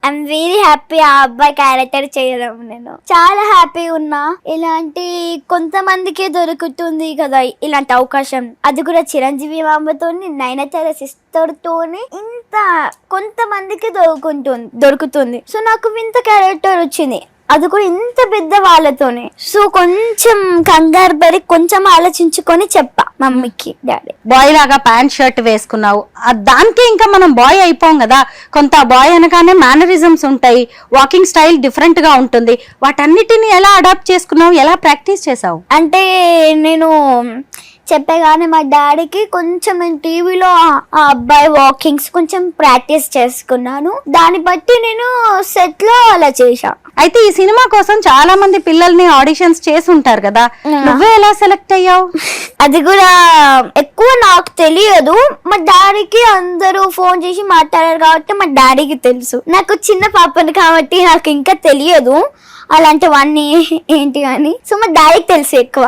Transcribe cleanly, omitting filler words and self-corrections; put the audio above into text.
I'm very happy ఆ అబ్బాయి character చేయడం. నేను చాలా హ్యాపీ ఉన్నా. ఇలాంటి కొంతమందికే దొరుకుతుంది కదా ఇలాంటి అవకాశం, అది కూడా చిరంజీవి మామతోని, నయనతార సిస్టర్ తోని ఇంత కొంతమందికి దొరుకుతుంది. సో నాకు వింత క్యారెక్టర్ వచ్చింది, అది కూడా ఇంత పెద్ద వాళ్ళతోనే. సో కొంచెం కంగారు పడి కొంచెం ఆలోచించుకొని చెప్పా మమ్మీకి, డాడీ. బాయ్ లాగా ప్యాంట్ షర్ట్ వేసుకున్నావు, దానికి ఇంకా మనం బాయ్ అయిపోం కదా. కొంత బాయ్ అనగానే మేనరిజమ్స్ ఉంటాయి, వాకింగ్ స్టైల్ డిఫరెంట్ గా ఉంటుంది. వాటన్నిటిని ఎలా అడాప్ట్ చేసుకున్నావు, ఎలా ప్రాక్టీస్ చేసావు? అంటే నేను చెప్పగానే మా డాడీకి కొంచెం నేను టీవీలో ఆ అబ్బాయి వాకింగ్స్ కొంచెం ప్రాక్టీస్ చేసుకున్నాను, దాన్ని బట్టి నేను సెట్ లో అలా చేశా. అయితే ఈ సినిమా కోసం చాలా మంది పిల్లల్ని ఆడిషన్స్ చేసి ఉంటారు కదా, నువ్వే ఎలా సెలెక్ట్ అయ్యావు? అది కూడా ఎక్కువ నాకు తెలియదు, మా డాడీకి అందరూ ఫోన్ చేసి మాట్లాడారు కాబట్టి మా డాడీకి తెలుసు. నాకు చిన్న పాపని కాబట్టి నాకు ఇంకా తెలియదు అలాంటివన్నీ ఏంటి అని. సో మా డాడీకి తెలుసు ఎక్కువ.